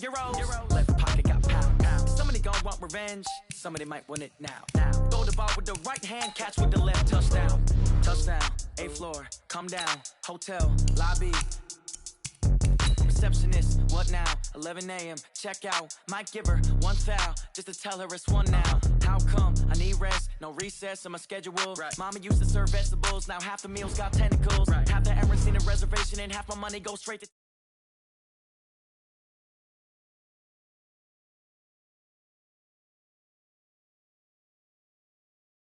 euros. Left pocket got pound. Somebody gon' want revenge. Somebody might want it now. Throw the ball with the right hand, catch with the left. Touchdown. Touchdown. 8th floor. Come down. Hotel. Lobby. Receptionist, what now? 11 a.m. Check out. Might give her one foul just to tell her it's one now. How come? I need rest, no recess in my schedule. Right. Mama used to serve vegetables, now half the meals got tentacles. Right. Half the errands in a reservation and half my money goes straight to.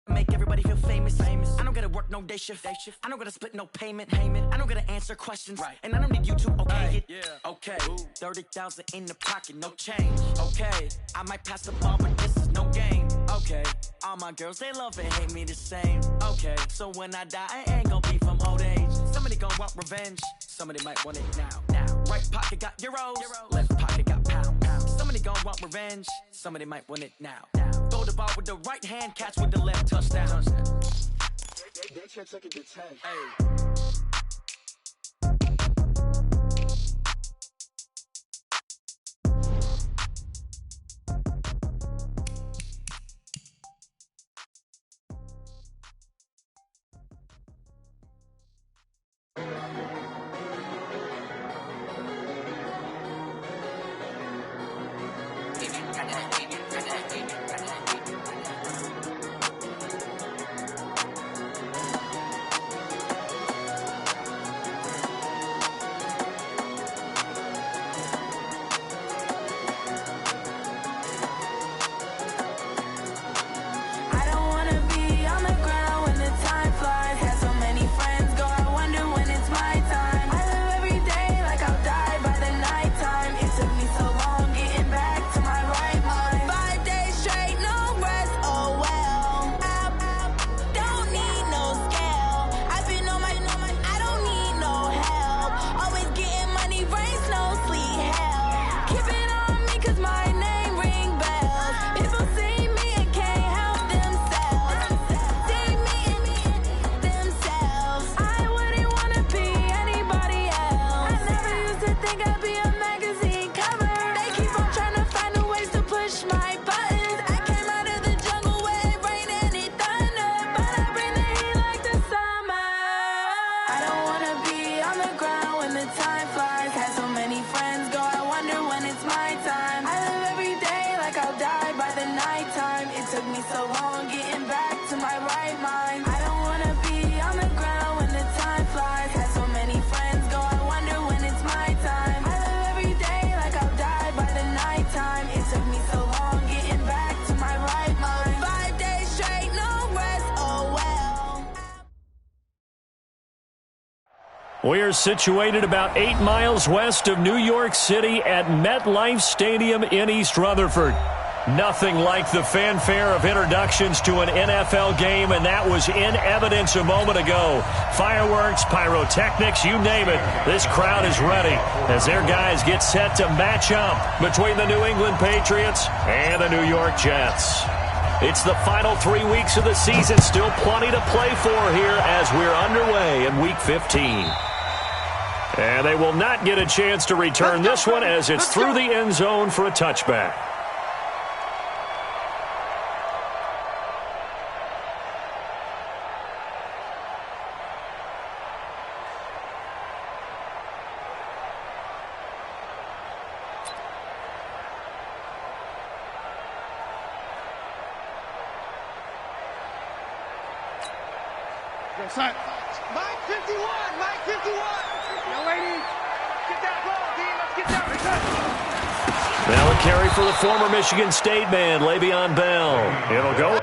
Make everybody feel famous. I don't gotta work no day shift. I don't gotta split no payment. I don't gotta answer questions. Right. And I don't need you to okay it. Yeah. Okay. 30,000 in the pocket, no change. Okay. I might pass the ball, but this is no game. Okay. All my girls, they love and hate me the same. Okay. So when I die, I ain't gonna be from old age. Somebody gon' want revenge. Somebody might want it now. Right pocket got euros. Left pocket got pound. Somebody gon' want revenge. Somebody might want it now. Throw the ball with the right hand, catch with the left. Touchdown. They can't take it to 10. Hey. We're situated about 8 miles west of New York City at MetLife Stadium in East Rutherford. Nothing like the fanfare of introductions to an NFL game, and that was in evidence a moment ago. Fireworks, pyrotechnics, you name it. This crowd is ready as their guys get set to match up between the New England Patriots and the New York Jets. It's the final 3 weeks of the season, still plenty to play for here as we're underway in Week 15. And they will not get a chance to return this one as it's through the end zone for a touchback. Mike 51, Mike 51. No waiting. Get that ball, D. Let's get that return. Now a carry for the former Michigan State man, Le'Veon Bell. It'll go.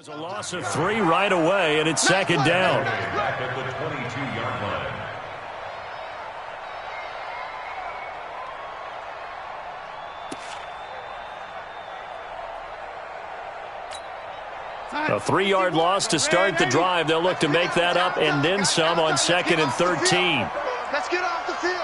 It was a loss of 3 right away, and it's second down. Back at the 22-yard line. A 3-yard loss to start the drive. They'll look to make that up and then some on 2nd and 13. Let's get off the field.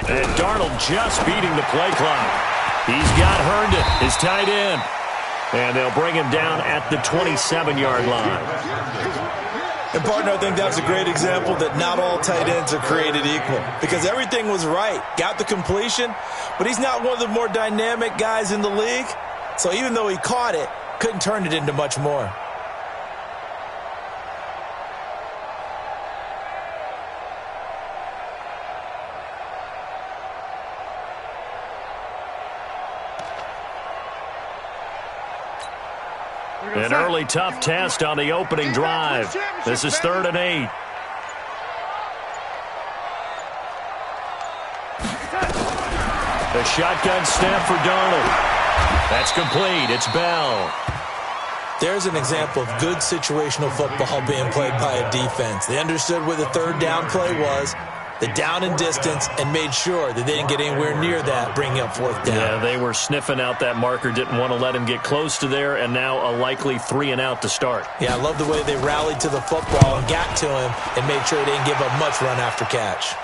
And Darnold just beating the play clock. He's got Herndon, his tight end. And they'll bring him down at the 27-yard line. And, partner, I think that's a great example that not all tight ends are created equal. Because everything was right. Got the completion, but he's not one of the more dynamic guys in the league. So even though he caught it, couldn't turn it into much more. An early tough test on the opening drive. This is 3rd and 8. The shotgun snap for Darnold. That's complete. It's Bell. There's an example of good situational football being played by a defense. They understood where the 3rd down play was, the down and distance, and made sure that they didn't get anywhere near that, bringing up 4th down. Yeah, they were sniffing out that marker, didn't want to let him get close to there, and now a likely 3 and out to start. Yeah, I love the way they rallied to the football and got to him and made sure they didn't give up much run after catch.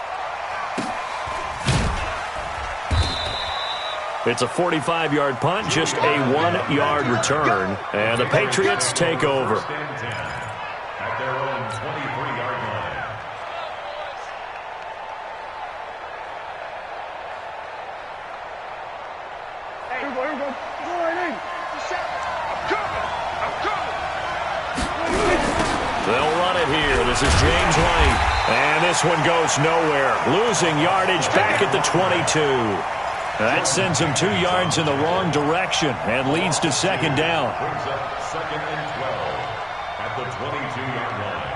It's a 45-yard punt, just a 1-yard return, and the Patriots take over. At their own 23-yard line. They'll run it here. This is James White. And this one goes nowhere. Losing yardage back at the 22. That sends him 2 yards in the wrong direction and leads to 2nd down. Brings up 2nd and 12 at the 22-yard line.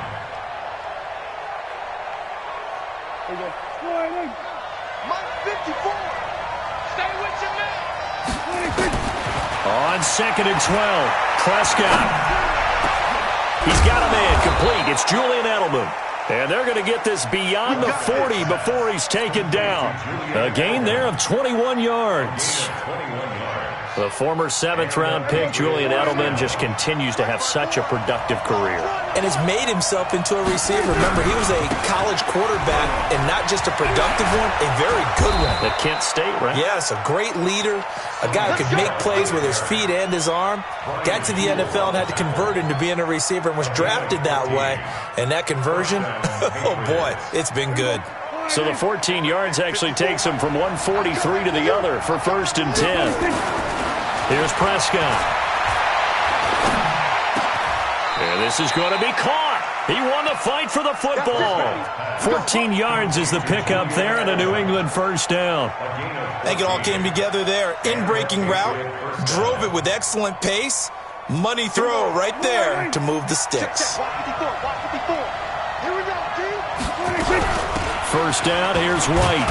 Mike 54. Stay with your man. On 2nd and 12, Prescott. He's got a man complete. It's Julian Edelman. And they're going to get this beyond the 40 before he's taken down. A gain there of 21 yards. The former 7th-round pick, Julian Edelman, just continues to have such a productive career. And has made himself into a receiver. Remember, he was a college quarterback, and not just a productive one, a very good one. At Kent State, right? Yes, a great leader, a guy who could make plays with his feet and his arm. Got to the NFL and had to convert into being a receiver and was drafted that way. And that conversion, oh boy, it's been good. So the 14 yards actually takes him from 143 to the other for 1st and 10. Here's Prescott. And this is going to be caught. He won the fight for the football. 14 yards is the pickup there and a New England 1st down. I think it all came together there. In-breaking route, drove it with excellent pace. Money throw right there to move the sticks. 1st down, here's White.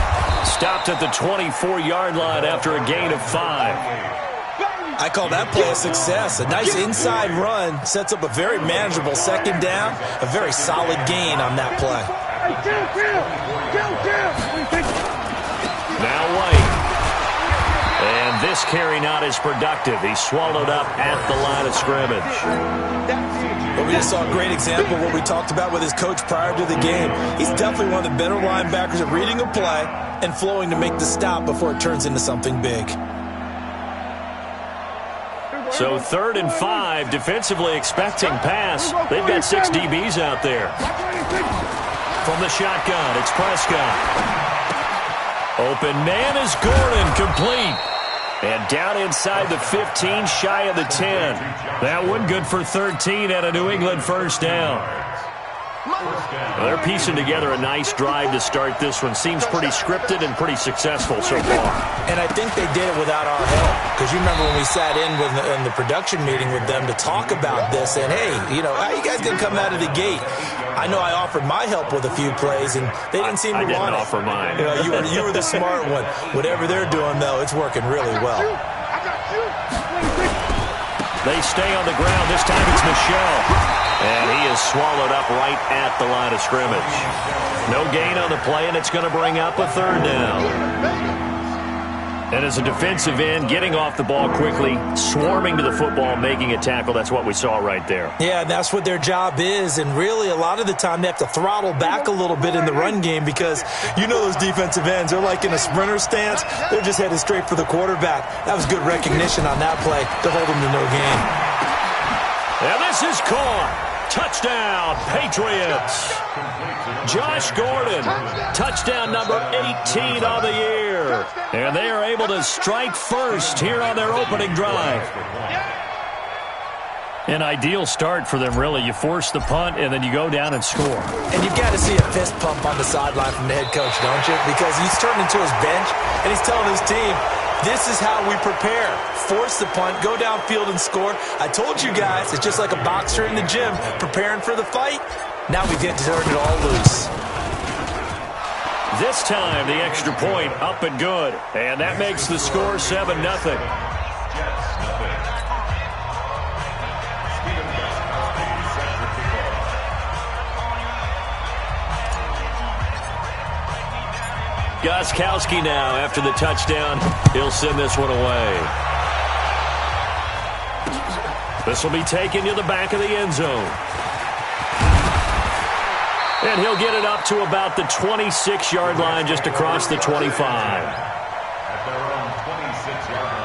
Stopped at the 24-yard line after a gain of 5. I call that play a success. A nice inside run sets up a very manageable 2nd down. A very solid gain on that play. Now White. And this carry not as productive. He's swallowed up at the line of scrimmage. Well, we just saw a great example of what we talked about with his coach prior to the game. He's definitely one of the better linebackers at reading a play and flowing to make the stop before it turns into something big. So 3rd and 5, defensively expecting pass. They've got 6 DBs out there. From the shotgun, it's Prescott. Open man is Gordon, complete. And down inside the 15, shy of the 10. That one good for 13 and a New England 1st down. Well, they're piecing together a nice drive to start this one. Seems pretty scripted and pretty successful so far. And I think they did it without our help. Because you remember when we sat in the production meeting with them to talk about this, and hey, how you guys going to come out of the gate? I know I offered my help with a few plays, and they didn't seem to want it. I didn't offer mine. You were the smart one. Whatever they're doing, though, it's working really well. They stay on the ground. This time it's Michel. And he is swallowed up right at the line of scrimmage. No gain on the play, and it's going to bring up a third down. And as a defensive end, getting off the ball quickly, swarming to the football, making a tackle, that's what we saw right there. Yeah, and that's what their job is. And really, a lot of the time, they have to throttle back a little bit in the run game because those defensive ends, they're like in a sprinter stance. They're just headed straight for the quarterback. That was good recognition on that play to hold them to no gain. And this is caught. Touchdown, Patriots. Josh Gordon, touchdown number 18 on the year. And they are able to strike first here on their opening drive. An ideal start for them, really. You force the punt, and then you go down and score. And you've got to see a fist pump on the sideline from the head coach, don't you? Because he's turned into his bench, and he's telling his team, this is how we prepare. Force the punt, go downfield and score. I told you guys, it's just like a boxer in the gym preparing for the fight. Now we get to turn it all loose. This time, the extra point up and good. And that makes the score 7-0. Gostkowski now after the touchdown. He'll send this one away. This will be taken to the back of the end zone. And he'll get it up to about the 26-yard line, just across the 25. At their own 26-yard line.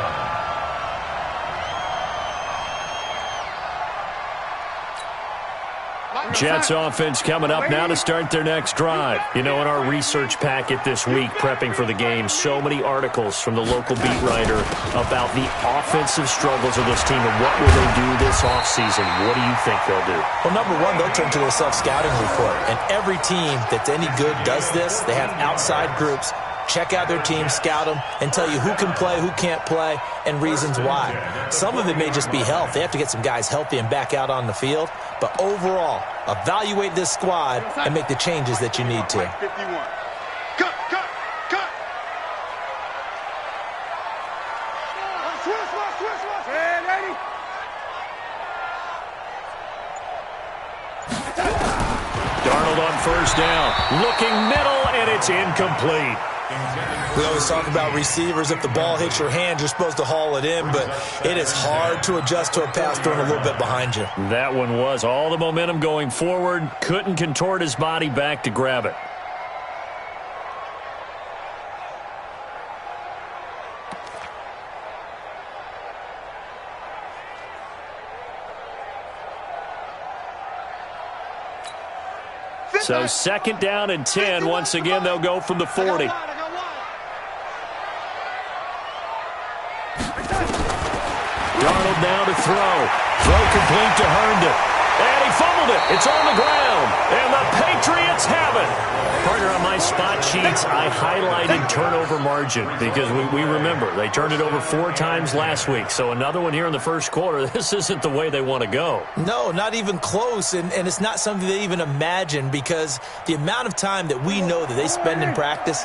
Jets offense coming up now to start their next drive. In our research packet this week, prepping for the game, so many articles from the local beat writer about the offensive struggles of this team and what will they do this offseason. What do you think they'll do? Well, number one, they'll turn to their self-scouting report. And every team that's any good does this. They have outside groups. Check out their team, scout them, and tell you who can play, who can't play, and reasons why. Some of it may just be health. They have to get some guys healthy and back out on the field. But overall, evaluate this squad and make the changes that you need to. Cut! Switch! Hey, ready? Darnold on first down. Looking middle, and it's incomplete. We always talk about receivers. If the ball hits your hand, you're supposed to haul it in, but it is hard to adjust to a pass thrown a little bit behind you. That one was all the momentum going forward. Couldn't contort his body back to grab it. So 2nd down and 10. Once again, they'll go from the 40. Darnold now to throw. Throw complete to Herndon. And he fumbled it. It's on the ground. And the Patriots have it. Partner, on my spot sheets, I highlighted turnover margin because we remember they turned it over 4 times last week. So another one here in the first quarter. This isn't the way they want to go. No, not even close. And it's not something they even imagine because the amount of time that we know that they spend in practice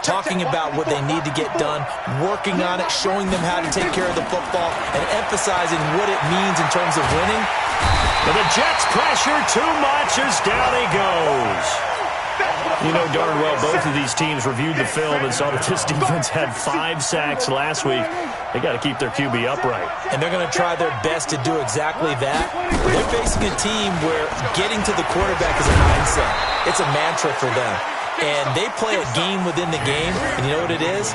talking about what they need to get done, working on it, showing them how to take care of the football, and emphasizing what it means in terms of winning. But the Jets pressure too much as down he goes. You know darn well both of these teams reviewed the film and saw that this defense had 5 sacks last week. They got to keep their QB upright. And they're going to try their best to do exactly that. They're facing a team where getting to the quarterback is a mindset. It's a mantra for them. And they play a game within the game. And you know what it is?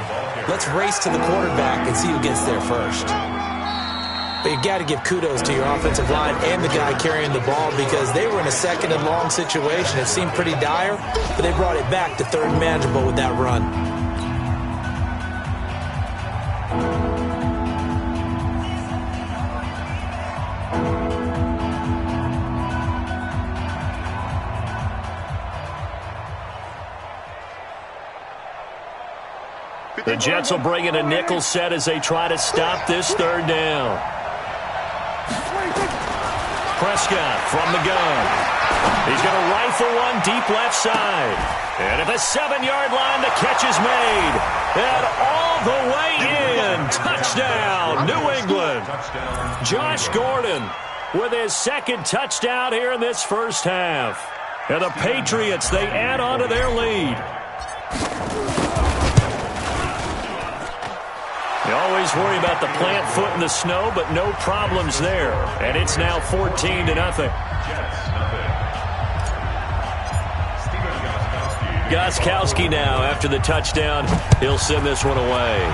Let's race to the quarterback and see who gets there first. But you got to give kudos to your offensive line and the guy carrying the ball because they were in a 2nd and long situation. It seemed pretty dire, but they brought it back to 3rd and manageable with that run. The Jets will bring in a nickel set as they try to stop this third down. Prescott from the gun. He's going to rifle one deep left side. And at the 7-yard line, the catch is made. And all the way in. Touchdown, New England. Josh Gordon with his second touchdown here in this first half. And the Patriots, they add on to their lead. You always worry about the plant foot in the snow, but no problems there. And it's now 14-0. Gostkowski now after the touchdown. He'll send this one away.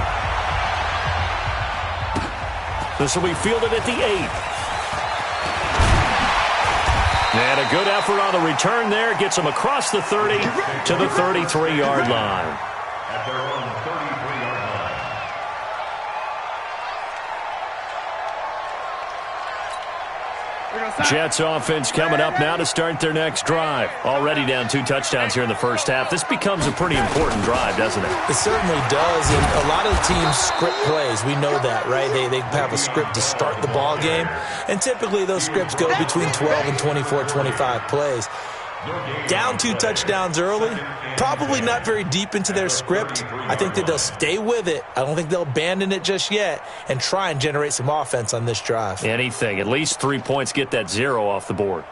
This will be fielded at the 8. And a good effort on the return there. Gets him across the 30 to the 33-yard line. At their own 33-yard line. Jets offense coming up now to start their next drive. Already down 2 touchdowns here in the first half. This becomes a pretty important drive, doesn't it? It certainly does, and a lot of the teams script plays. We know that, right? They have a script to start the ball game, and typically those scripts go between 12 and 24, 25 plays. Down 2 touchdowns early, probably not very deep into their script. I think that they'll stay with it. I don't think they'll abandon it just yet and try and generate some offense on this drive. Anything. At least 3 points, get that 0 off the board.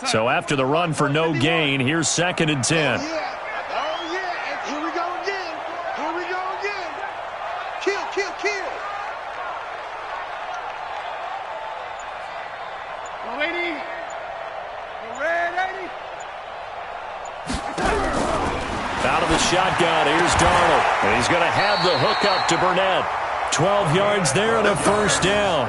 So after the run for no gain, here's 2nd and 10. Oh, yeah. Here we go again. Here we go again. Kill. Go, 80. Red 80. Out of the shotgun, here's Darnold. And he's going to have the hookup to Burnett. 12 yards there and a first down.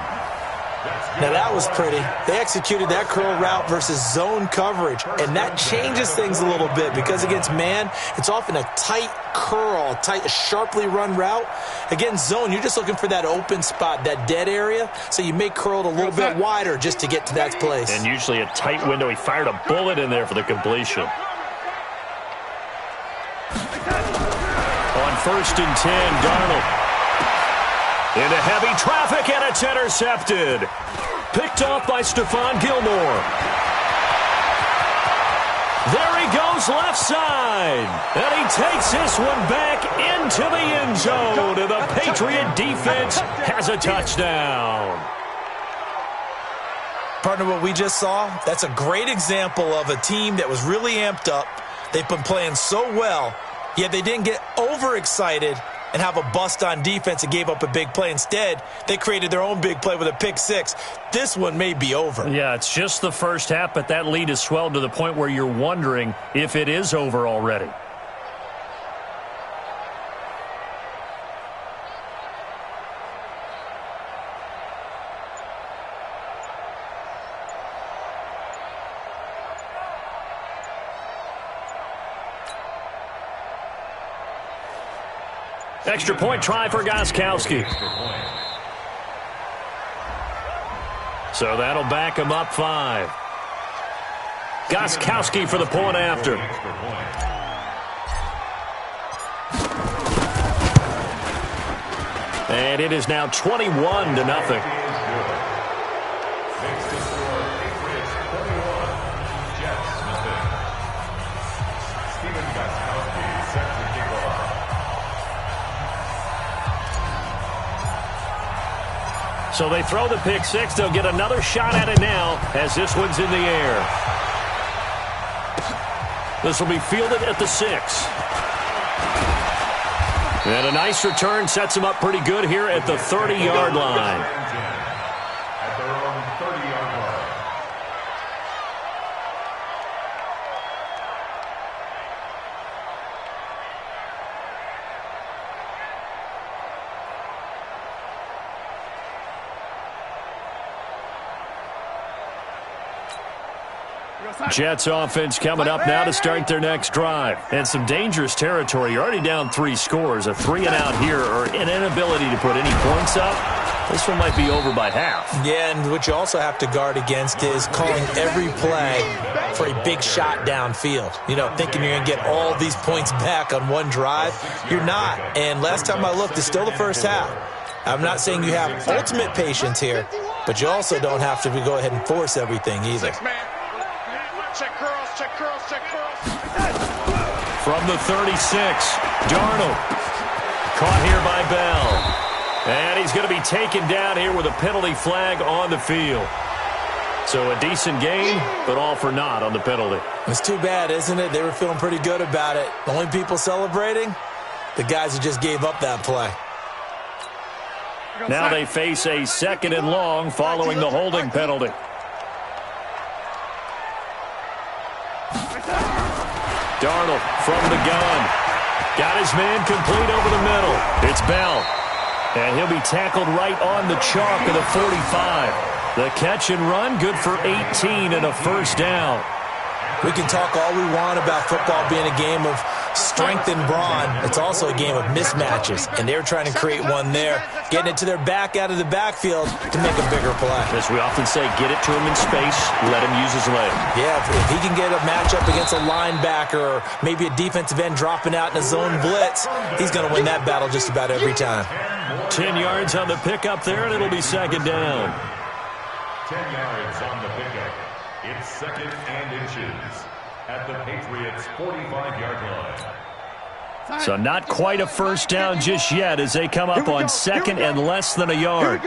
Now that was pretty. They executed that curl route versus zone coverage, and that changes things a little bit because against man, it's often a tight curl, sharply run route. Against zone, you're just looking for that open spot, that dead area, so you may curl it a little bit wider just to get to that place. And usually a tight window. He fired a bullet in there for the completion. On 1st and 10, Darnold. Into heavy traffic, and it's intercepted. Picked off by Stephon Gilmore. There he goes left side. And he takes this one back into the end zone. And the Patriot defense has a touchdown. Partner, what we just saw, that's a great example of a team that was really amped up. They've been playing so well, yet they didn't get overexcited and have a bust on defense and gave up a big play. Instead, they created their own big play with a pick 6. This one may be over. Yeah, it's just the first half, but that lead has swelled to the point where you're wondering if it is over already. Extra point try for Gostkowski. So that'll back him up 5. Gostkowski for the point after. And it is now 21-0. So they throw the pick 6. They'll get another shot at it now as this one's in the air. This will be fielded at the 6. And a nice return sets them up pretty good here at the 30-yard line. At their own 30-yard line. Jets offense coming up now to start their next drive. And some dangerous territory. You're already down 3 scores. A 3-and-out here or an inability to put any points up This one might be over by half. Yeah, and what you also have to guard against is calling every play for a big shot downfield. You know, thinking you're going to get all these points back on one drive. You're not. And last time I looked, it's still the first half. I'm not saying you have ultimate patience here, but you also don't have to go ahead and force everything either. Check curls, check curls, check curls. From the 36, Darnold. Caught here by Bell. And he's going to be taken down here with a penalty flag on the field. So a decent game, but all for naught on the penalty. It's too bad, isn't it? They were feeling pretty good about it. The only people celebrating, the guys who just gave up that play. Now they face a 2nd and long following the holding penalty. Darnold from the gun. Got his man complete over the middle. It's Bell. And he'll be tackled right on the chalk of the 45. The catch and run, good for 18 and a first down. We can talk all we want about football being a game of strength and brawn. It's also a game of mismatches, and they're trying to create one there, getting it to their back out of the backfield to make a bigger play. As we often say, get it to him in space, let him use his leg. Yeah, if he can get a matchup against a linebacker or maybe a defensive end dropping out in a zone blitz, he's going to win that battle just about every time. 10 yards on the pickup there, and it'll be 2nd down. 10 yards on the pickup. It's 2nd and inches at the Patriots' 45-yard line. So not quite a first down just yet as they come up on 2nd and less than a yard.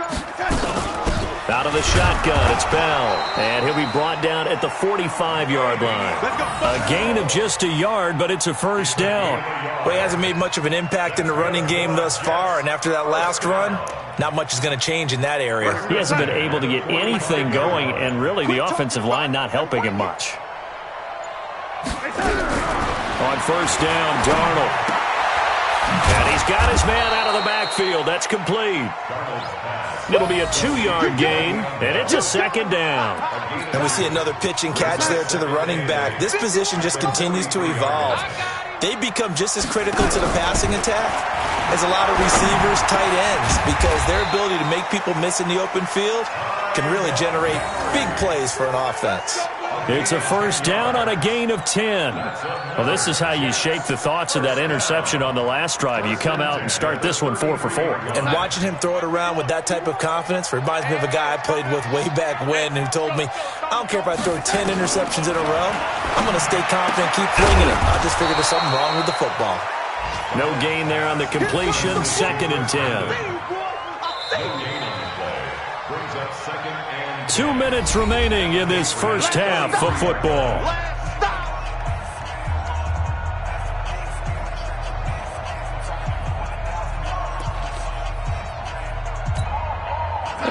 Out of the shotgun, it's Bell. And he'll be brought down at the 45-yard line. A gain of just a yard, but it's a first down. Well, he hasn't made much of an impact in the running game thus far, and after that last run, not much is going to change in that area. He hasn't been able to get anything going, and really the offensive line not helping him much. On first down, Darnold. And he's got his man out of the backfield. That's complete. It'll be a 2-yard gain, and it's a 2nd down. And we see another pitch and catch there to the running back. This position just continues to evolve. They become just as critical to the passing attack as a lot of receivers, tight ends, because their ability to make people miss in the open field can really generate big plays for an offense. It's a first down on a gain of 10. Well, this is how you shake the thoughts of that interception on the last drive. You come out and start this one 4 for 4. And watching him throw it around with that type of confidence reminds me of a guy I played with way back when who told me, I don't care if I throw 10 interceptions in a row. I'm going to stay confident, keep flinging it. I just figured there's something wrong with the football. No gain there on the completion. 2nd and 10. 2 minutes remaining in this first half of football.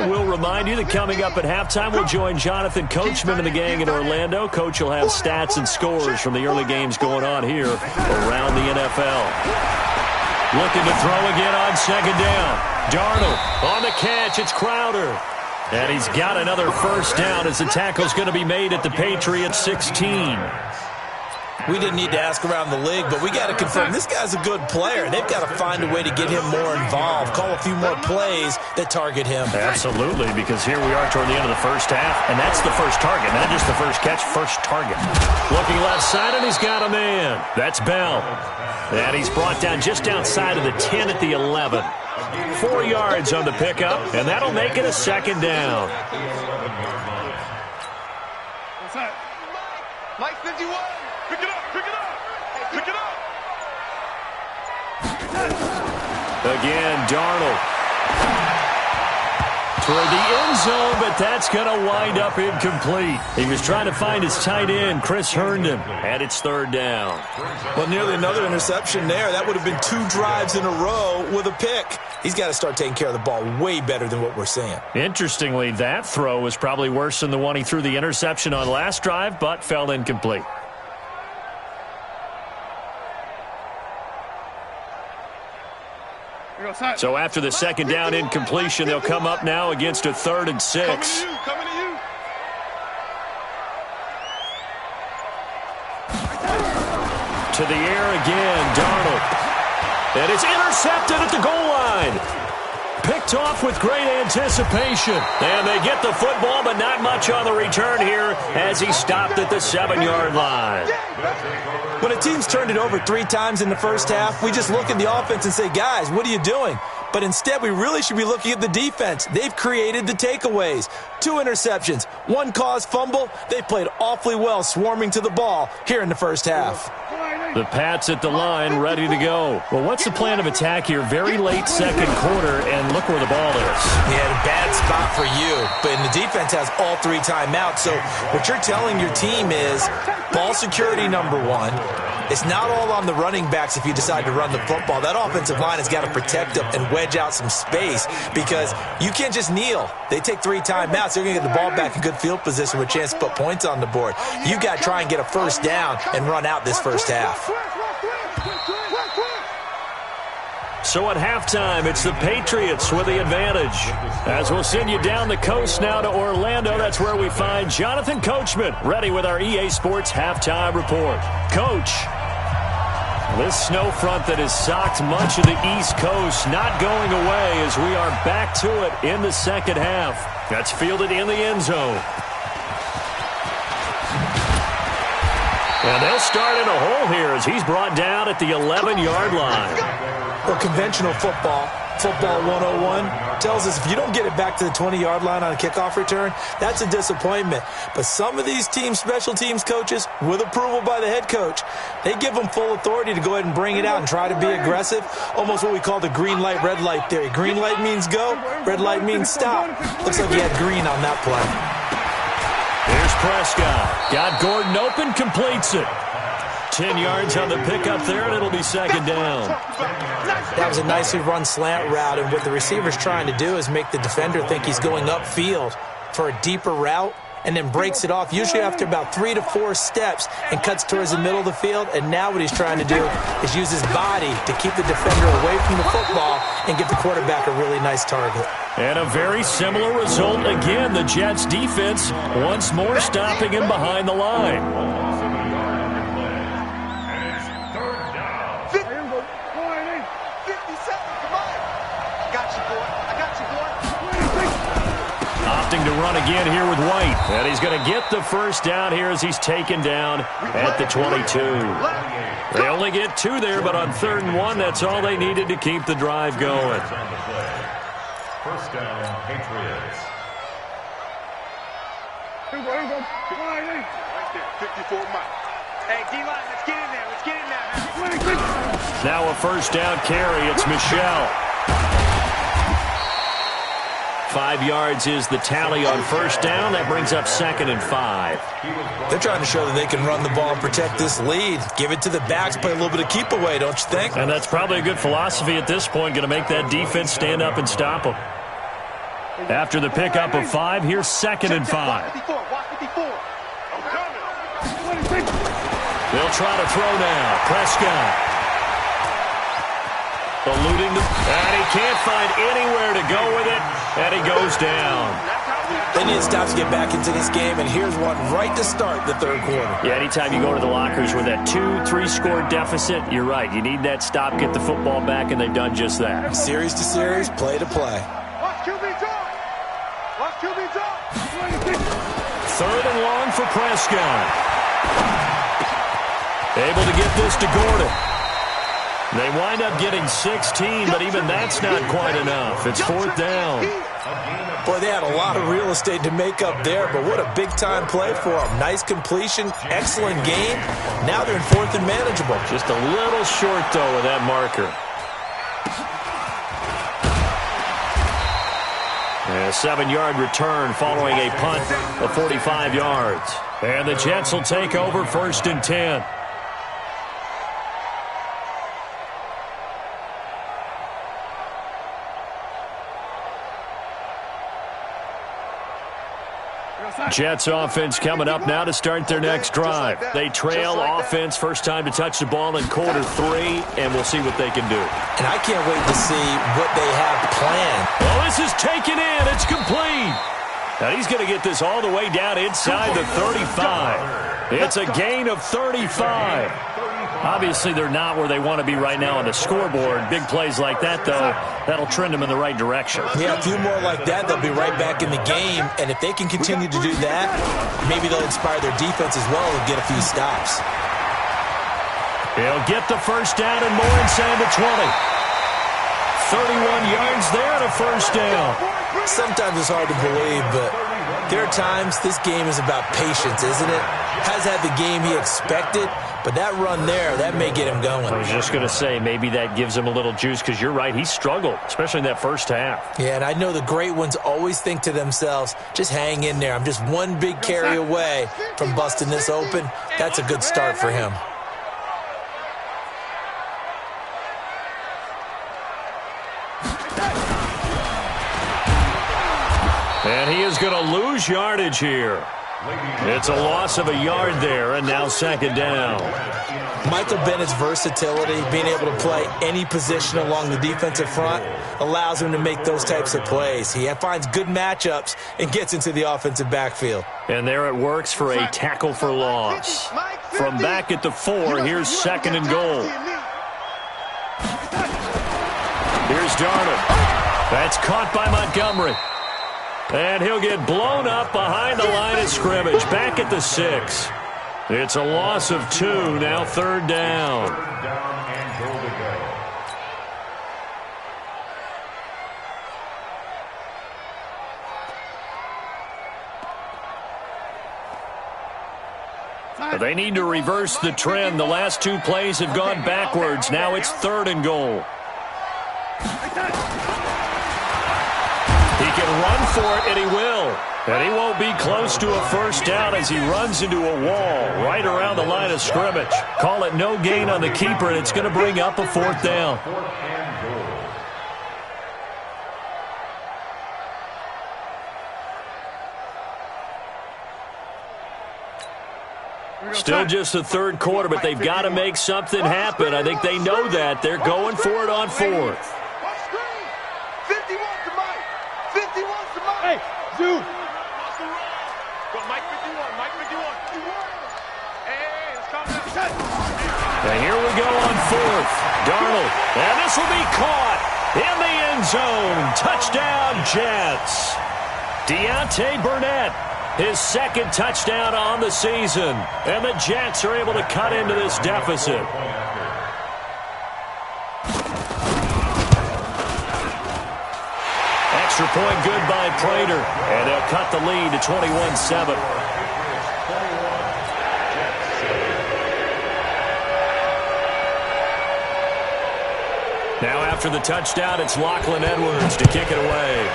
We'll remind you that coming up at halftime, we'll join Jonathan Coachman and the gang in Orlando. Coach will have stats and scores from the early games going on here around the NFL. Looking to throw again on 2nd down. Darnold on the catch. It's Crowder. And he's got another first down as the tackle's going to be made at the Patriots 16. We didn't need to ask around the league, but we got to confirm this guy's a good player. They've got to find a way to get him more involved, call a few more plays that target him. Absolutely, because here we are toward the end of the first half, and that's the first target, not just the first catch, first target. Looking left side, and he's got a man. That's Bell. And he's brought down just outside of the 10 at the 11. 4 yards on the pickup, and that'll make it a 2nd down. What's that? Mike 51. Pick it up, pick it up, pick it up. Again, Darnold. Toward the end zone, but that's going to wind up incomplete. He was trying to find his tight end, Chris Herndon, and it's 3rd down. Well, nearly another interception there. That would have been 2 drives in a row with a pick. He's got to start taking care of the ball way better than what we're seeing. Interestingly, that throw was probably worse than the one he threw the interception on last drive, but fell incomplete. So after the 2nd down incompletion, they'll come up now against a 3rd and 6. Coming to you. To the air again, Darnold. And it's intercepted at the goal line. Picked off with great anticipation. And they get the football, but not much on the return here as he stopped at the 7-yard line. When a team's turned it over 3 times in the first half, we just look at the offense and say, guys, what are you doing? But instead, we really should be looking at the defense. They've created the takeaways. 2 interceptions, 1 caused fumble. They played awfully well swarming to the ball here in the first half. The Pats at the line, ready to go. Well, what's the plan of attack here? Very late second quarter, and look where the ball is. Yeah, a bad spot for you. But the defense has all 3 timeouts. So what you're telling your team is ball security number 1. It's not all on the running backs if you decide to run the football. That offensive line has got to protect them and wedge out some space because you can't just kneel. They take 3 timeouts. They're going to get the ball back in good field position with a chance to put points on the board. You got to try and get a first down and run out this first half. So at halftime, it's the Patriots with the advantage. As we'll send you down the coast now to Orlando, that's where we find Jonathan Coachman, ready with our EA Sports halftime report. Coach, this snow front that has socked much of the East Coast not going away as we are back to it in the second half. That's fielded in the end zone. And they'll start in a hole here as he's brought down at the 11-yard line. Well, conventional football 101, tells us if you don't get it back to the 20-yard line on a kickoff return, that's a disappointment. But some of these teams, special teams coaches, with approval by the head coach, they give them full authority to go ahead and bring it out and try to be aggressive, almost what we call the green light, red light theory. Green light means go, red light means stop. Looks like he had green on that play. Here's Prescott. Got Gordon open, completes it. 10 yards on the pickup there, and it'll be second down. That was a nicely run slant route, and what the receiver's trying to do is make the defender think he's going upfield for a deeper route, and then breaks it off, usually after about 3 to 4 steps, and cuts towards the middle of the field. And now what he's trying to do is use his body to keep the defender away from the football and give the quarterback a really nice target. And a very similar result again. The Jets defense once more stopping him behind the line. Opting to run again here with White. And he's going to get the first down here as he's taken down at the 22. They only get 2 there, but on 3rd and 1, that's all they needed to keep the drive going. First down, Patriots. Right there, 54 miles. Hey, D-line, let's get in there. Let's get in there. Now a first down carry. It's Michelle. 5 yards is the tally on first down. That brings up 2nd and 5. They're trying to show that they can run the ball and protect this lead. Give it to the backs, play a little bit of keep away, don't you think? And that's probably a good philosophy at this point, going to make that defense stand up and stop them. After the pickup of 5, here's 2nd and 5. They'll try to throw now. Prescott. Eluding the... And he can't find anywhere to go with it. And he goes down. They need to stop to get back into this game, and here's one right to start the 3rd quarter. Yeah, anytime you go to the lockers with that 2-3 score deficit, you're right. You need that stop, get the football back, and they've done just that. Series to series, play to play. Watch QB drop. Watch QB drop. 3rd and long for Prescott. Able to get this to Gordon. They wind up getting 16, but even that's not quite enough. It's 4th down. Boy, they had a lot of real estate to make up there, but what a big-time play for them. Nice completion, excellent game. Now they're in 4th and manageable. Just a little short, though, with that marker. And a 7-yard return following a punt of 45 yards. And the Jets will take over 1st and 10. Jets offense coming up now to start their next drive. They trail offense, first time to touch the ball in quarter 3, and we'll see what they can do. And I can't wait to see what they have planned. Well, this is taken in. It's complete. And he's going to get this all the way down inside the 35. It's a gain of 35. Obviously, they're not where they want to be right now on the scoreboard. Big plays like that, though, that'll trend them in the right direction. Yeah, a few more like that, they'll be right back in the game. And if they can continue to do that, maybe they'll inspire their defense as well and get a few stops. He'll get the first down and more inside the 20. 31 yards there and a first down. Sometimes it's hard to believe, but there are times this game is about patience, isn't it? Has had the game he expected, but that run there, that may get him going. I was just going to say, maybe that gives him a little juice, because you're right, he struggled, especially in that first half. Yeah, and I know the great ones always think to themselves, just hang in there. I'm just one big carry away from busting this open. That's a good start for him. And he is going to lose yardage here. It's a loss of a yard there, and now second down. Michael Bennett's versatility, being able to play any position along the defensive front, allows him to make those types of plays. He finds good matchups and gets into the offensive backfield. And there it works for a tackle for loss. From back at the 4, here's second and goal. Here's Darnold. That's caught by Montgomery. And he'll get blown up behind the line of scrimmage. Back at the 6. It's a loss of 2. Now third down. They need to reverse the trend. The last 2 plays have gone backwards. Now it's third and goal. He can run for it, and he will. And he won't be close to a first down as he runs into a wall right around the line of scrimmage. Call it no gain on the keeper, and it's going to bring up a fourth down. Still just the third quarter, but they've got to make something happen. I think they know that. They're going for it on fourth. Hey, Zoo. Mike 51, Mike 51. Hey, let's calm down. And here we go on fourth. Darnold. And this will be caught in the end zone. Touchdown, Jets. Deontay Burnett, his second touchdown on the season. And the Jets are able to cut into this deficit. Extra point good by Prater. And they'll cut the lead to 21-7. Now after the touchdown, it's Lachlan Edwards to kick it away.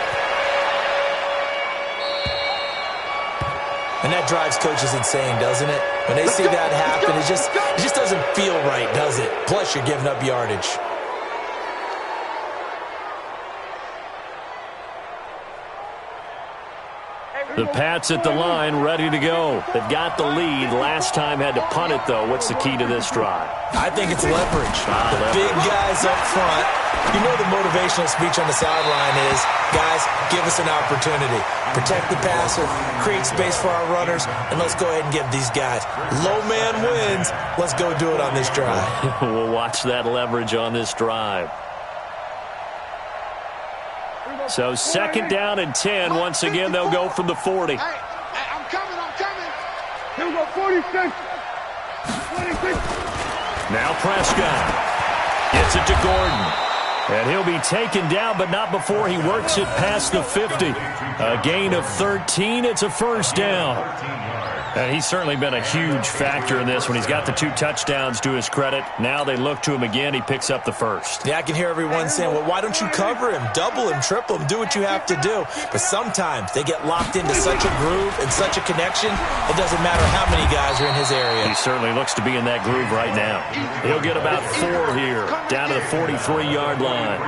And that drives coaches insane, doesn't it? When they see that happen, it just doesn't feel right, does it? Plus, you're giving up yardage. The Pats at the line, ready to go. They've got the lead. Last time had to punt it, though. What's the key to this drive? I think it's leverage. The big guys up front. You know the motivational speech on the sideline is, guys, give us an opportunity. Protect the passer, create space for our runners, and let's go ahead and give these guys. Low man wins. Let's go do it on this drive. We'll watch that leverage on this drive. So second down and 10. Once again, they'll go from the 40. Hey, I'm coming. Here we go, 46. 26. Now Prescott gets it to Gordon. And he'll be taken down, but not before he works it past the 50. A gain of 13. It's a first down. And he's certainly been a huge factor in this when he's got the 2 touchdowns to his credit. Now they look to him again. He picks up the first. Yeah, I can hear everyone saying, well, why don't you cover him, double him, triple him, do what you have to do. But sometimes they get locked into such a groove and such a connection, it doesn't matter how many guys are in his area. He certainly looks to be in that groove right now. He'll get about 4 here, down to the 43-yard line.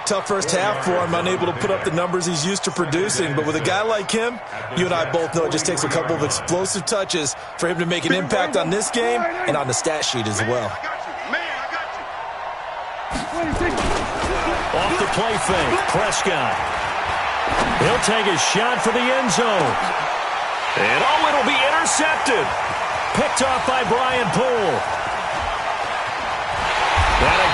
Tough first half for him, unable to put up the numbers he's used to producing. But with a guy like him, you and I both know it just takes a couple of explosive touches for him to make an impact on this game and on the stat sheet as well. Off the play fake, Prescott. He'll take a shot for the end zone. And it'll be intercepted. Picked off by Brian Poole.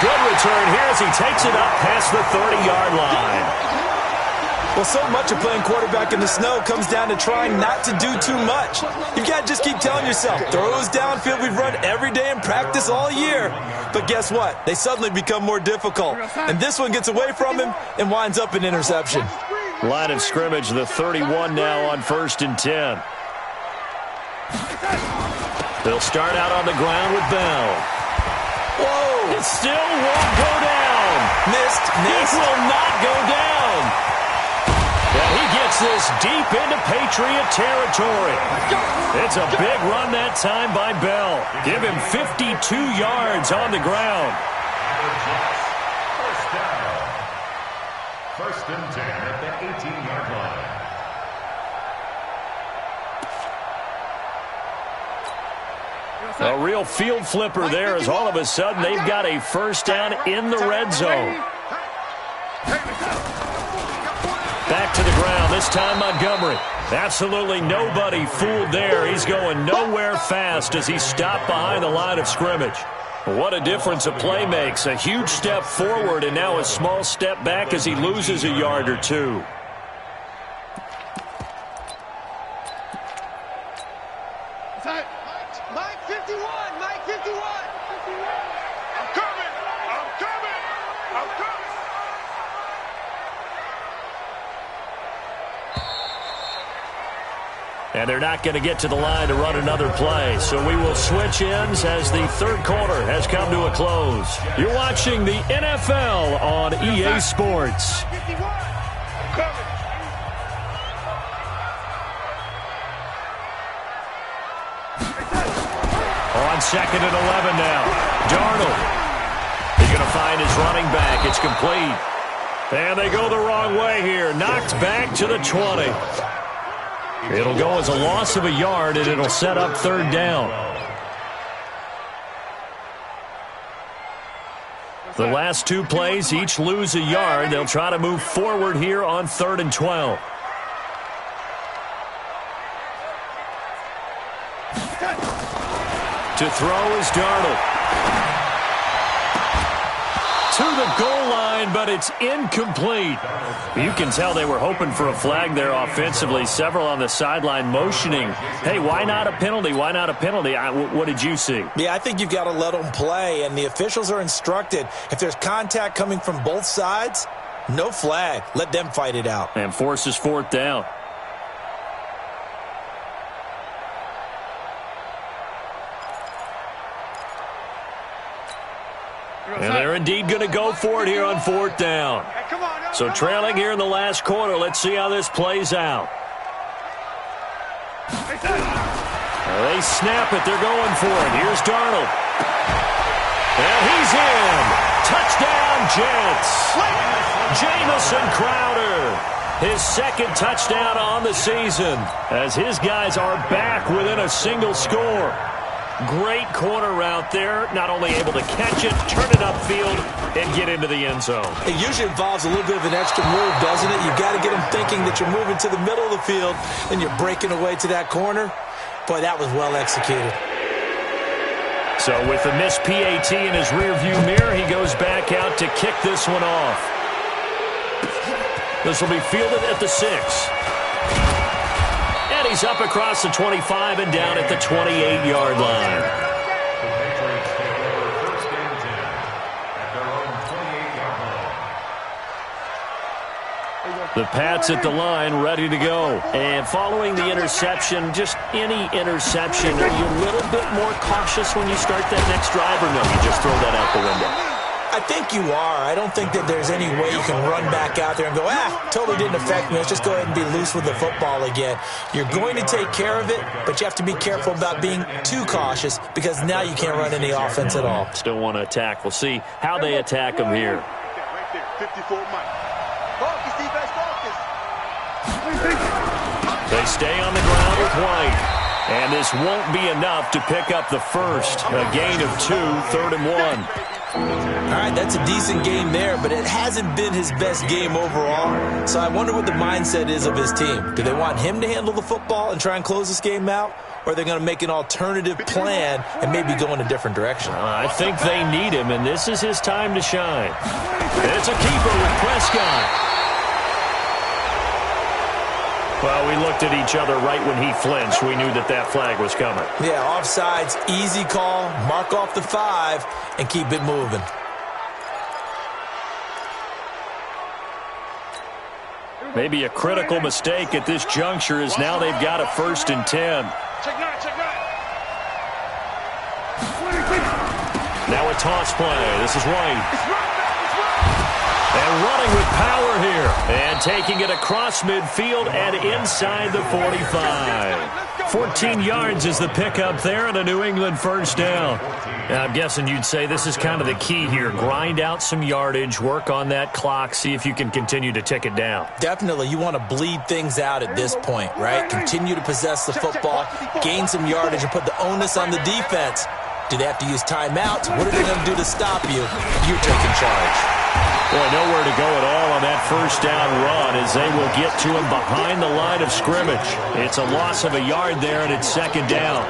good return here as he takes it up past the 30-yard line. Well, so much of playing quarterback in the snow comes down to trying not to do too much. You've got to just keep telling yourself, throws downfield we've run every day in practice all year. But guess what? They suddenly become more difficult. And this one gets away from him and winds up an interception. Line of scrimmage, the 31 now on 1st and 10. They'll start out on the ground with Bell. Whoa! It still won't go down. Missed. It will not go down. And he gets this deep into Patriot territory. It's a big run that time by Bell. Give him 52 yards on the ground. First down. 1st and 10 at the 18-yard line. A real field flipper there as all of a sudden they've got a first down in the red zone. Back to the ground, this time Montgomery. Absolutely nobody fooled there. He's going nowhere fast as he's stopped behind the line of scrimmage. What a difference a play makes. A huge step forward and now a small step back as he loses a yard or two. Mike 51! Mike 51! I'm coming! I'm coming! I'm coming! And they're not going to get to the line to run another play. So we will switch ends as the third quarter has come to a close. You're watching the NFL on EA Sports. On 2nd and 11 now. Darnold. He's going to find his running back. It's complete. And they go the wrong way here. Knocked back to the 20. It'll go as a loss of a yard, and it'll set up 3rd down. The last 2 plays each lose a yard. They'll try to move forward here on 3rd and 12. To throw is Darnold. To the goal line, but it's incomplete. You can tell they were hoping for a flag there offensively. Several on the sideline motioning. Hey, why not a penalty? Why not a penalty? What did you see? Yeah, I think you've got to let them play, and the officials are instructed. If there's contact coming from both sides, no flag. Let them fight it out. And forces 4th down. And they're indeed going to go for it here on 4th down. So trailing here in the last quarter. Let's see how this plays out. They snap it. They're going for it. Here's Darnold. And he's in. Touchdown, Jets. Jamison Crowder. His 2nd touchdown on the season as his guys are back within a single score. Great corner route there. Not only able to catch it, turn it upfield, and get into the end zone. It usually involves a little bit of an extra move, doesn't it? You've got to get them thinking that you're moving to the middle of the field and you're breaking away to that corner. Boy, that was well executed. So with the missed PAT in his rearview mirror, he goes back out to kick this one off. This will be fielded at the 6. And he's up across the 25 and down at the 28-yard line. The Patriots take over 1st and 10 at their own 28-yard line. The Pats at the line, ready to go. And following the interception, just any interception, are you a little bit more cautious when you start that next drive, or no, you just throw that out the window? I think you are. I don't think that there's any way you can run back out there and go, totally didn't affect me. Let's just go ahead and be loose with the football again. You're going to take care of it, but you have to be careful about being too cautious because now you can't run any offense at all. Still want to attack. We'll see how they attack him here. Right there, 54 Mike. Focus, defense, focus. They stay on the ground with White. And this won't be enough to pick up the first. A gain of 2, 3rd and 1. All right, right? That's a decent game there, but it hasn't been his best game overall. So I wonder what the mindset is of his team. Do they want him to handle the football and try and close this game out? Or are they going to make an alternative plan and maybe go in a different direction? I think they need him, and this is his time to shine. It's a keeper with Prescott. Well, we looked at each other right when he flinched. We knew that that flag was coming. Yeah, offsides, easy call, mark off the 5, and keep it moving. Maybe a critical mistake at this juncture is now they've got a 1st and 10. Now a toss play. This is White. And running with power here. And taking it across midfield and inside the 45. 14 yards is the pickup there and a New England 1st down. Now, I'm guessing you'd say this is kind of the key here. Grind out some yardage, work on that clock, see if you can continue to tick it down. Definitely. You want to bleed things out at this point, right? Continue to possess the football, gain some yardage, and put the onus on the defense. Do they have to use timeouts? What are they going to do to stop you? You're taking charge. Boy, nowhere to go at all on that 1st down run as they will get to him behind the line of scrimmage. It's a loss of a yard there, and it's 2nd down.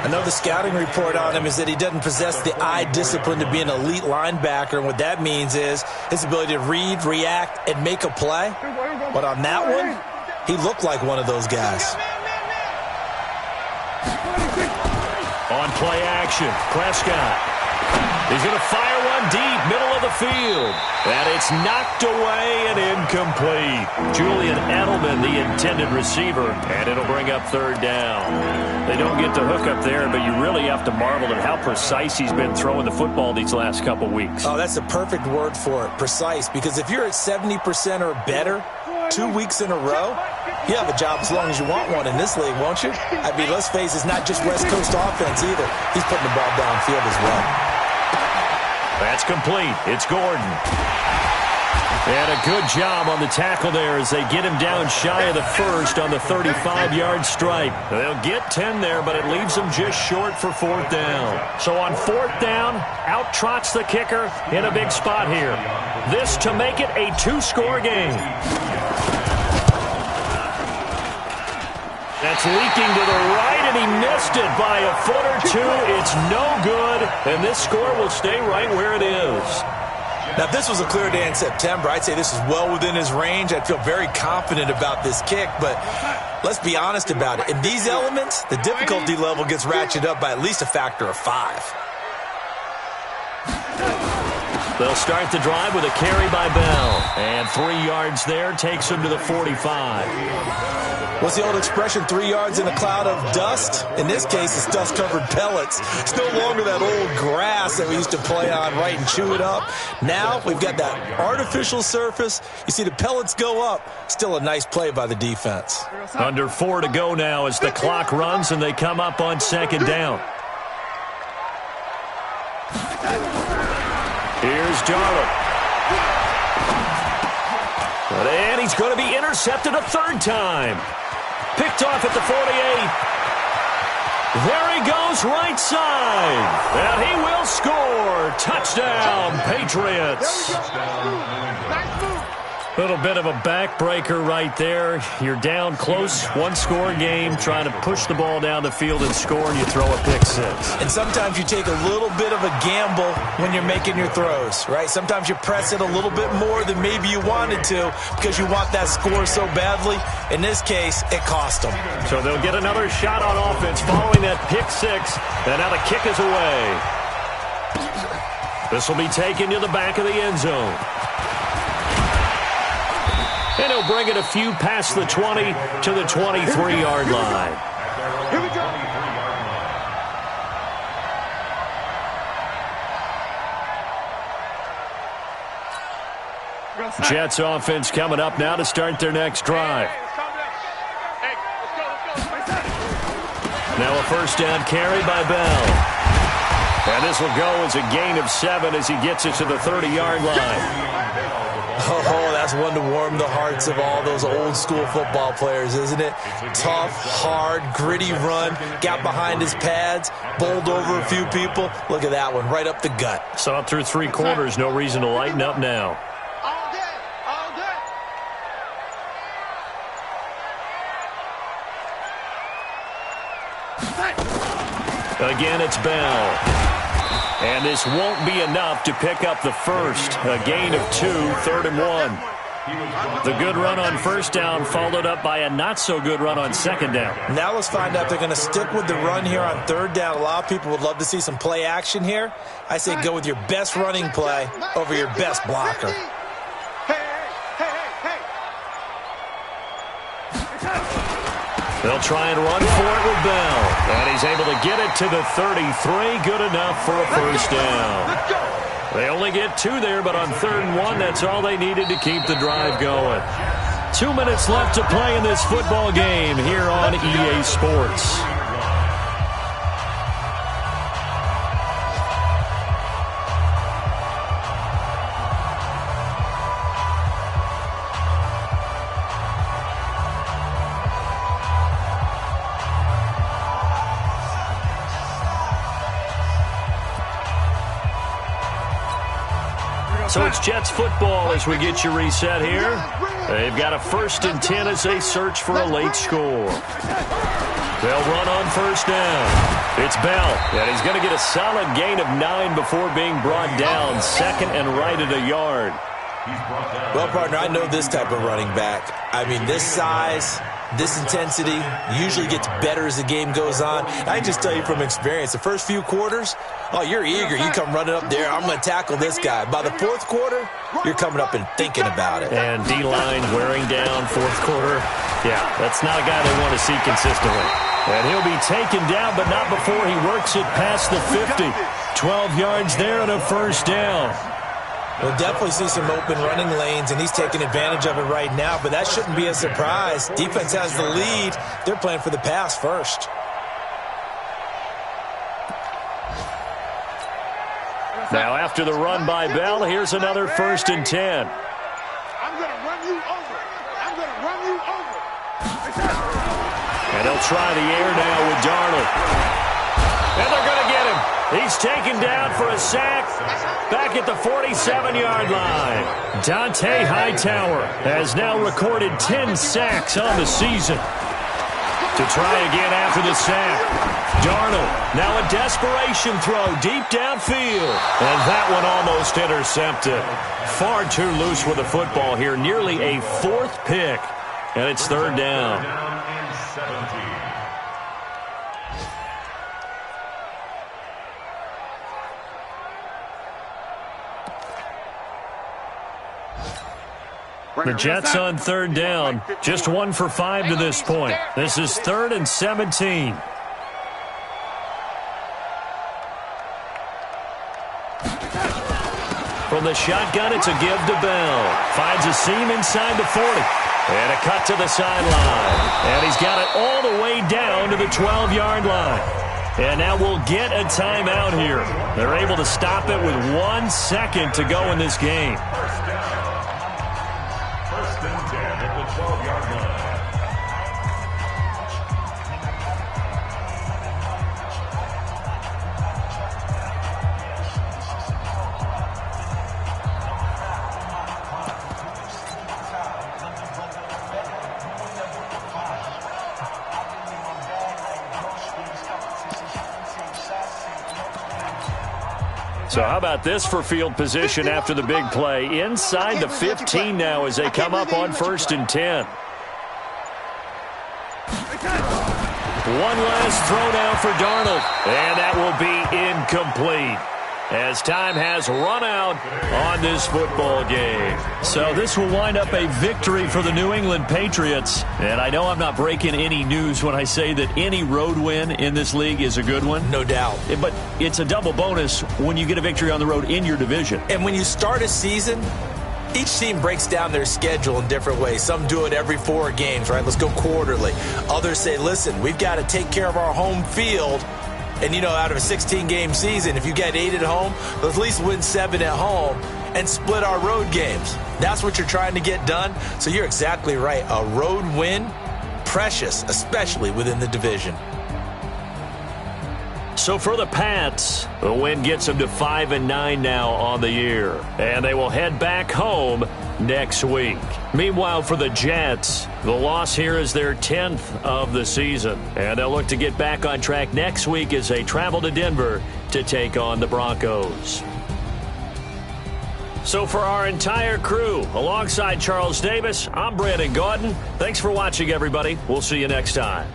Another scouting report on him is that he doesn't possess the eye discipline to be an elite linebacker, and what that means is his ability to read, react, and make a play. But on that one, he looked like one of those guys. On play action, Prescott. He's going to fire one deep, middle of the field. And it's knocked away and incomplete. Julian Edelman, the intended receiver, and it'll bring up 3rd down. They don't get the hook up there, but you really have to marvel at how precise he's been throwing the football these last couple weeks. Oh, that's the perfect word for it, precise, because if you're at 70% or better 2 weeks in a row, you have a job as long as you want one in this league, won't you? I mean, let's face it, it's not just West Coast offense either. He's putting the ball downfield as well. That's complete. It's Gordon. And a good job on the tackle there as they get him down shy of the 1st on the 35-yard strike. They'll get 10 there, but it leaves them just short for 4th down. So on 4th down, out trots the kicker in a big spot here. This to make it a 2-score game. That's leaking to the right, and he missed it by a foot or 2. It's no good, and this score will stay right where it is. Now, if this was a clear day in September, I'd say this is well within his range. I'd feel very confident about this kick, but let's be honest about it. In these elements, the difficulty level gets ratcheted up by at least a factor of 5. They'll start the drive with a carry by Bell, and 3 yards there takes him to the 45. What's the old expression, 3 yards in a cloud of dust? In this case, it's dust-covered pellets. It's no longer that old grass that we used to play on, right, and chew it up. Now we've got that artificial surface. You see the pellets go up. Still a nice play by the defense. Under 4 to go now as the clock runs and they come up on 2nd down. Here's Darnold. And he's going to be intercepted a 3rd time. Picked off at the 48. There he goes, right side. And he will score. Touchdown, Patriots. A little bit of a backbreaker right there. You're down close, 1-score game, trying to push the ball down the field and score, and you throw a pick 6. And sometimes you take a little bit of a gamble when you're making your throws, right? Sometimes you press it a little bit more than maybe you wanted to because you want that score so badly. In this case, it cost them. So they'll get another shot on offense following that pick 6, and now the kick is away. This will be taken to the back of the end zone. And he'll bring it a few past the 20 to the 23-yard line. Here we go. Jets offense coming up now to start their next drive. Now a 1st down carry by Bell. And this will go as a gain of 7 as he gets it to the 30-yard line. Oh, that's one to warm the hearts of all those old school football players, isn't it? Tough, hard, gritty run, got behind his pads, bowled over a few people. Look at that one, right up the gut. Saw it through 3 quarters, no reason to lighten up now. All day, all day. Again, it's Bell. And this won't be enough to pick up the first. A gain of 2, 3rd and 1. The good run on first down followed up by a not-so-good run on second down. Now let's find out if they're going to stick with the run here on 3rd down. A lot of people would love to see some play action here. I say go with your best running play over your best blocker. They'll try and run for it with Bell. And he's able to get it to the 33. Good enough for a first down. They only get 2 there, but on 3rd and 1, that's all they needed to keep the drive going. 2 minutes left to play in this football game here on EA Sports. So it's Jets football as we get you reset here. They've got a 1st and 10 as they search for a late score. They'll run on first down. It's Bell, and he's going to get a solid gain of 9 before being brought down. 2nd and right at a yard. Well, partner, I know this type of running back. I mean, this size, this intensity usually gets better as the game goes on. I can just tell you from experience, the first few quarters, oh, you're eager. You come running up there. I'm going to tackle this guy. By the 4th quarter, you're coming up and thinking about it. And D-line wearing down 4th quarter. Yeah, that's not a guy they want to see consistently. And he'll be taken down, but not before he works it past the 50. 12 yards there and a first down. We'll definitely see some open running lanes, and he's taking advantage of it right now, but that shouldn't be a surprise. Defense has the lead. They're playing for the pass first. Now after the run by Bell, here's another 1st and 10. I'm going to run you over. I'm going to run you over. And they'll try the air now with Darnold. And they're going to get him. He's taken down for a sack back at the 47-yard line. Dante Hightower has now recorded 10 sacks on the season. To try again after the sack. Darnold, now a desperation throw deep downfield. And that one almost intercepted. Far too loose with the football here. Nearly a 4th pick. And it's 3rd down. The Jets on 3rd down. Just 1 for 5 to this point. This is 3rd and 17. From the shotgun, it's a give to Bell. Finds a seam inside the 40. And a cut to the sideline. And he's got it all the way down to the 12-yard line. And now we'll get a timeout here. They're able to stop it with 1 second to go in this game. So how about this for field position after the big play? Inside the 15 now as they come up on 1st and 10. One last throw now for Darnold. And that will be incomplete, as time has run out on this football game. So this will wind up a victory for the New England Patriots. And I know I'm not breaking any news when I say that any road win in this league is a good one. No doubt. But it's a double bonus when you get a victory on the road in your division. And when you start a season, each team breaks down their schedule in different ways. Some do it every 4 games, right? Let's go quarterly. Others say, listen, we've got to take care of our home field. And, you know, out of a 16-game season, if you get 8 at home, let's at least win 7 at home. and split our road games. That's what you're trying to get done. So you're exactly right. A road win, precious, especially within the division. So for the Pats, the win gets them to 5-9 now on the year. And they will head back home next week. Meanwhile, for the Jets, the loss here is their 10th of the season. And they'll look to get back on track next week as they travel to Denver to take on the Broncos. So for our entire crew, alongside Charles Davis, I'm Brandon Gaudin. Thanks for watching, everybody. We'll see you next time.